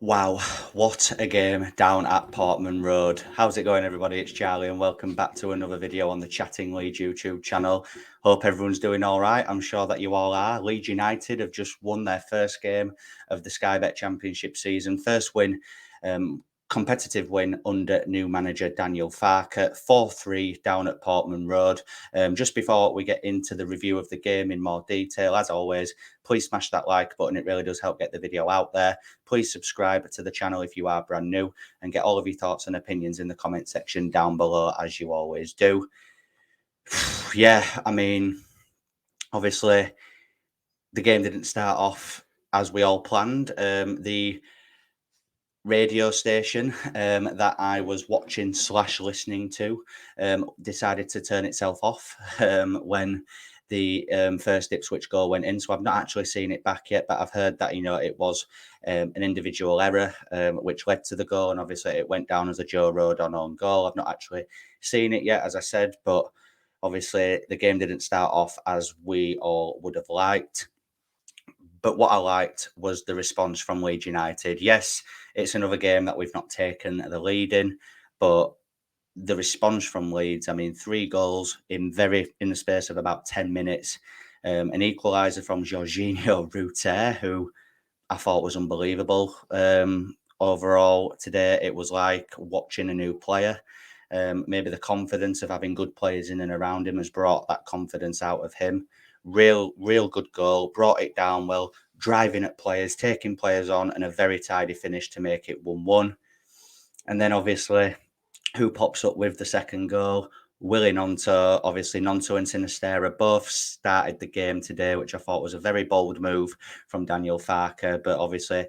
Wow, what a game down at Portman Road. How's it going, everybody? It's Charlie, and welcome back to another video on the Chatting Leeds YouTube channel. Hope everyone's doing all right. I'm sure that you all are. Leeds United have just won their first game of the Sky Bet Championship season. First win, competitive win under new manager Daniel Farke, 4-3 down at Portman Road. Just before we get into the review of the game in more detail, as always, please smash that like button. It really does help get the video out there. Please subscribe to the channel if you are brand new and get all of your thoughts and opinions in the comment section down below, as you always do. Yeah, I mean, obviously, the game didn't start off as we all planned. The radio station that I was watching / listening to decided to turn itself off when the first Ipswich goal went in. So I've not actually seen it back yet, but I've heard that, it was an individual error which led to the goal. And obviously it went down as a Joe Rodon own goal. I've not actually seen it yet, as I said, but obviously the game didn't start off as we all would have liked. But what I liked was the response from Leeds United. Yes, it's another game that we've not taken the lead in, but the response from Leeds, I mean, 3 goals in the space of about 10 minutes. An equaliser from Jorginho Ruter, who I thought was unbelievable. Overall, today it was like watching a new player. Maybe the confidence of having good players in and around him has brought that confidence out of him. Real good goal, brought it down well, driving at players, taking players on, and a very tidy finish to make it 1-1. And then obviously, who pops up with the second goal? Willie Gnonto. Obviously, Gnonto and Sinisterra both started the game today, which I thought was a very bold move from Daniel Farke. But obviously,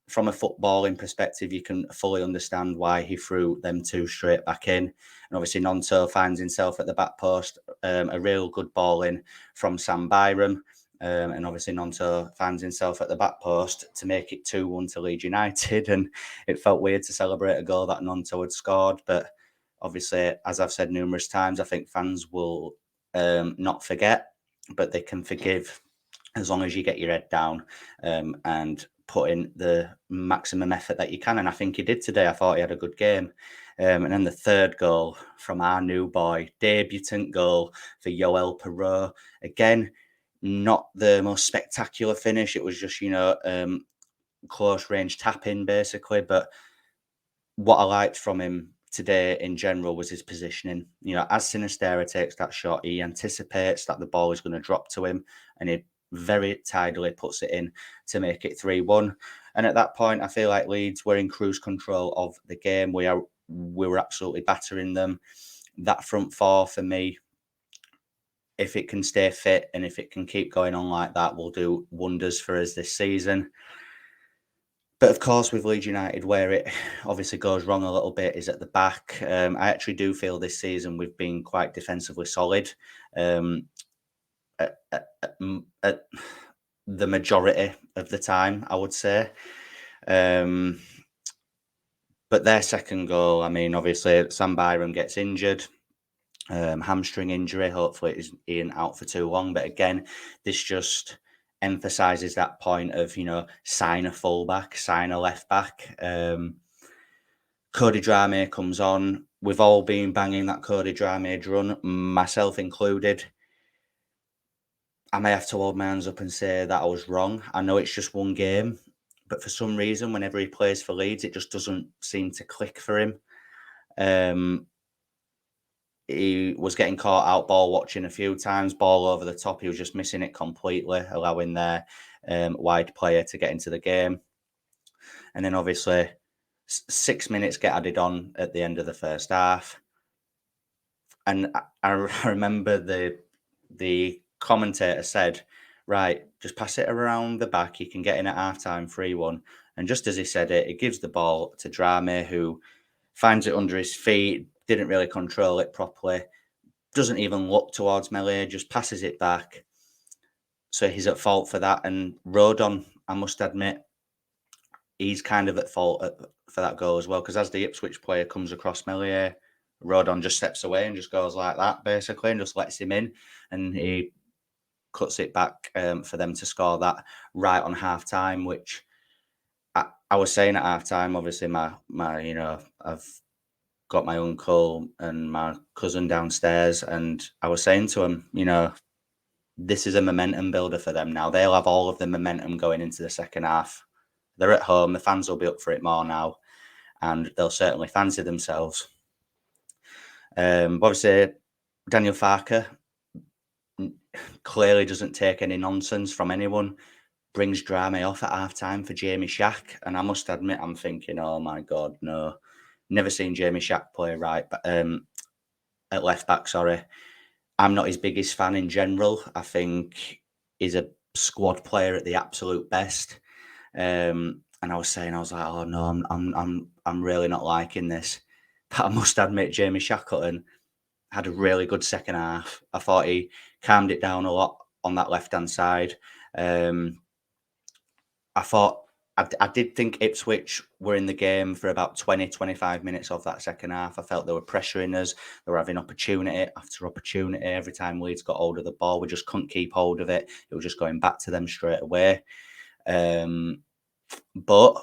from a footballing perspective, you can fully understand why he threw them 2 straight back in. And obviously, Gnonto finds himself at the back post, a real good ball in from Sam Byram. And obviously, Gnonto finds himself at the back post to make it 2-1 to Leeds United. And it felt weird to celebrate a goal that Gnonto had scored. But obviously, as I've said numerous times, I think fans will not forget, but they can forgive as long as you get your head down and put in the maximum effort that you can. And I think he did today. I thought he had a good game. And then the third goal from our new boy, debutant goal for Yoel Piroe. Again, not the most spectacular finish. It was just, close range tapping basically. But what I liked from him today in general was his positioning. As Sinisterra takes that shot, he anticipates that the ball is going to drop to him and he very tidily puts it in to make it 3-1. And at that point, I feel like Leeds were in cruise control of the game. We were absolutely battering them. That front four for me, if it can stay fit and if it can keep going on like that, will do wonders for us this season. But of course, with Leeds United, where it obviously goes wrong a little bit is at the back. I actually do feel this season we've been quite defensively solid at the majority of the time, I would say. But their second goal, I mean, obviously, Sam Byram gets injured. Hamstring injury. Hopefully, it isn't out for too long. But again, this just emphasises that point of, sign a fullback, sign a left back. Cody Drameh comes on. We've all been banging that Cody Drameh drum, myself included. I may have to hold my hands up and say that I was wrong. I know it's just one game, but for some reason, whenever he plays for Leeds, it just doesn't seem to click for him. He was getting caught out ball watching a few times, ball over the top. He was just missing it completely, allowing their wide player to get into the game. And then obviously 6 minutes get added on at the end of the first half. And I remember the commentator said, right, just pass it around the back. You can get in at half-time 3-1. And just as he said it, he gives the ball to Drameh, who finds it under his feet, didn't really control it properly, doesn't even look towards Melee, just passes it back. So he's at fault for that. And Rodon, I must admit, he's kind of at fault for that goal as well, because as the Ipswich player comes across Melee, Rodon just steps away and just goes like that, basically, and just lets him in. And he cuts it back for them to score that right on half-time, which I was saying at half time, obviously, I've got my uncle and my cousin downstairs, and I was saying to him, this is a momentum builder for them now. They'll have all of the momentum going into the second half. They're at home, the fans will be up for it more now, and they'll certainly fancy themselves. Obviously, Daniel Farker clearly doesn't take any nonsense from anyone, brings drama off at half time for Jamie Shack. And I must admit, I'm thinking, oh my God, no. Never seen Jamie Shack play right, but at left back, sorry. I'm not his biggest fan in general. I think he's a squad player at the absolute best. And I was like, oh no, I'm really not liking this. But I must admit, Jamie Shackleton had a really good second half. I thought he calmed it down a lot on that left-hand side. I thought I did think Ipswich were in the game for about 20-25 minutes of that second half. I felt they were pressuring us. They were having opportunity after opportunity. Every time Leeds got hold of the ball, we just couldn't keep hold of it. It was just going back to them straight away. But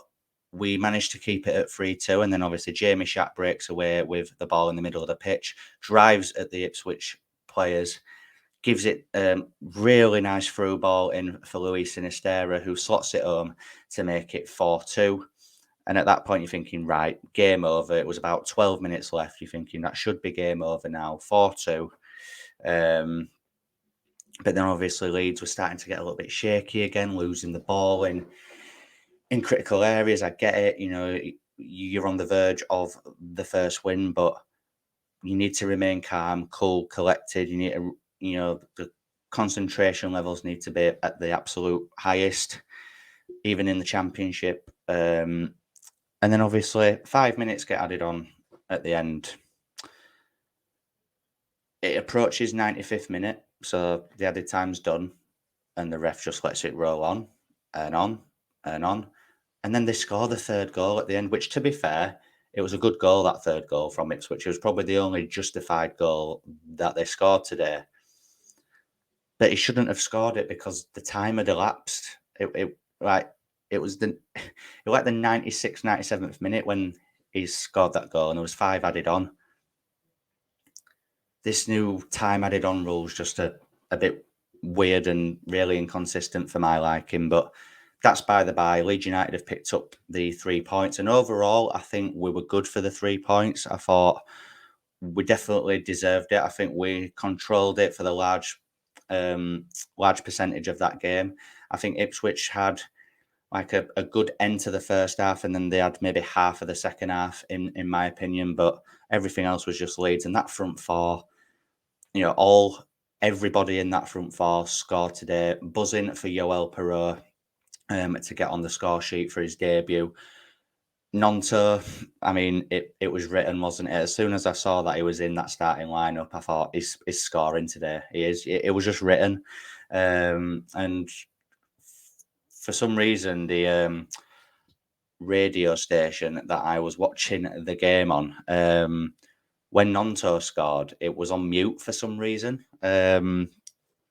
we managed to keep it at 3-2. And then obviously Jamie Shack breaks away with the ball in the middle of the pitch, drives at the Ipswich players, gives it really nice through ball in for Luis Sinistera, who slots it home to make it 4-2. And at that point, you're thinking, right, game over. It was about 12 minutes left. You're thinking that should be game over now, 4-2. But then obviously Leeds were starting to get a little bit shaky again, losing the ball in critical areas. I get it. You're on the verge of the first win, but you need to remain calm, cool, collected. You need to, the concentration levels need to be at the absolute highest, even in the championship. And then obviously 5 minutes get added on at the end. It approaches 95th minute, so the added time's done, and the ref just lets it roll on and on and on. And then they score the third goal at the end, which, to be fair, it was a good goal, that third goal from Ipswich. It was probably the only justified goal that they scored today. But he shouldn't have scored it because the time had elapsed. It was the 96th, 97th minute when he scored that goal, and there was 5 added on. This new time added on rule is just a bit weird and really inconsistent for my liking, but that's by the by. Leeds United have picked up the 3 points, and overall, I think we were good for the 3 points. I thought we definitely deserved it. I think we controlled it for the large percentage of that game. I think Ipswich had like a good end to the first half, and then they had maybe half of the second half, in my opinion. But everything else was just Leeds, and that front four, everybody in that front four scored today. Buzzing for Yoel Piroe to get on the score sheet for his debut. Nonto, I mean, it was written, wasn't it? As soon as I saw that he was in that starting lineup, I thought he's scoring today. He is. It was just written, and for some reason, the radio station that I was watching the game on, when Nonto scored, it was on mute for some reason.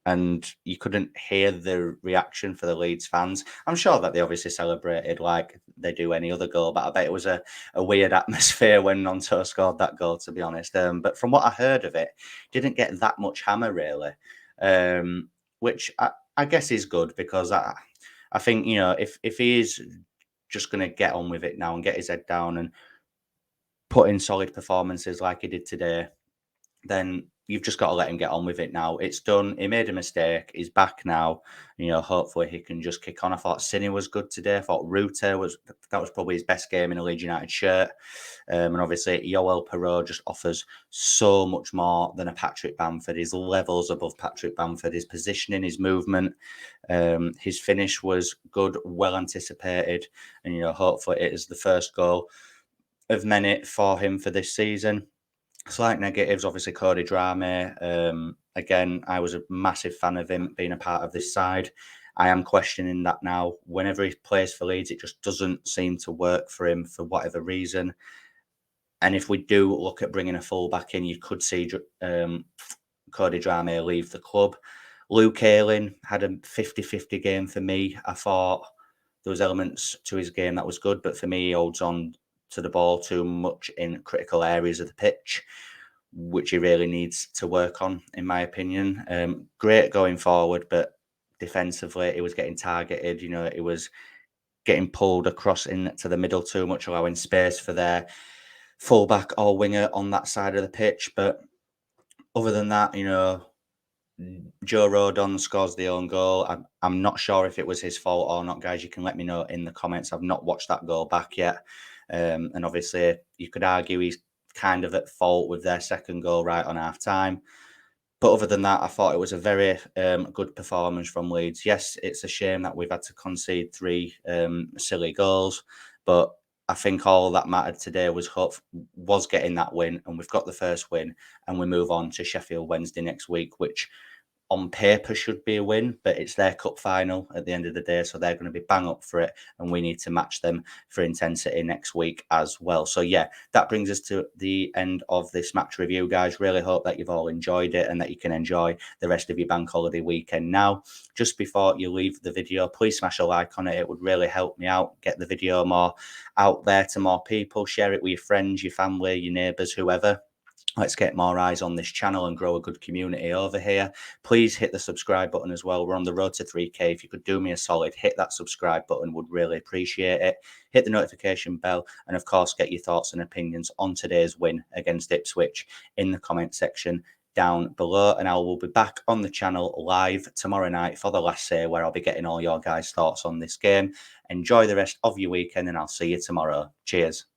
And you couldn't hear the reaction for the Leeds fans. I'm sure that they obviously celebrated like they do any other goal, but I bet it was a weird atmosphere when Nonto scored that goal, to be honest. But from what I heard of it, didn't get that much hammer, really, which I guess is good, because I think, if he is just going to get on with it now and get his head down and put in solid performances like he did today, then you've just got to let him get on with it now. It's done. He made a mistake. He's back now. Hopefully he can just kick on. I thought Cine was good today. I thought Rute was probably his best game in a Leeds United shirt. And obviously Yoel Piroe just offers so much more than a Patrick Bamford. His levels above Patrick Bamford. His positioning, his movement, his finish was good, well anticipated. And, hopefully it is the first goal of many for him for this season. Slight negatives, obviously Cody Drame. Again, I was a massive fan of him being a part of this side. I am questioning that now. Whenever he plays for Leeds, it just doesn't seem to work for him for whatever reason. And if we do look at bringing a fullback in, you could see Cody Drame leave the club. Luke Ayling had a 50-50 game for me. I thought there was elements to his game that was good, but for me, he holds on to the ball too much in critical areas of the pitch, which he really needs to work on, in my opinion. Great going forward, but defensively, he was getting targeted. You know, it was getting pulled across into the middle too much, allowing space for their fullback or winger on that side of the pitch. But other than that, you know, Joe Rodon scores the own goal. I'm not sure if it was his fault or not, guys. You can let me know in the comments. I've not watched that goal back yet. And obviously, you could argue he's kind of at fault with their second goal right on half time. But other than that, I thought it was a very good performance from Leeds. Yes, it's a shame that we've had to concede 3 silly goals, but I think all that mattered today was getting that win, and we've got the first win, and we move on to Sheffield Wednesday next week, which on paper should be a win, but it's their cup final at the end of the day, so they're going to be bang up for it, and we need to match them for intensity next week as well. So yeah, that brings us to the end of this match review, guys. Really hope that you've all enjoyed it and that you can enjoy the rest of your bank holiday weekend now. Just before you leave the video, please smash a like on it. It would really help me out, get the video more out there to more people. Share it with your friends, your family, your neighbours, whoever. Let's get more eyes on this channel and grow a good community over here. Please hit the subscribe button as well. We're on the road to 3K. If you could do me a solid, hit that subscribe button, would really appreciate it. Hit the notification bell, and of course, get your thoughts and opinions on today's win against Ipswich in the comment section down below. And I will be back on the channel live tomorrow night for the last say, where I'll be getting all your guys' thoughts on this game. Enjoy the rest of your weekend, and I'll see you tomorrow. Cheers.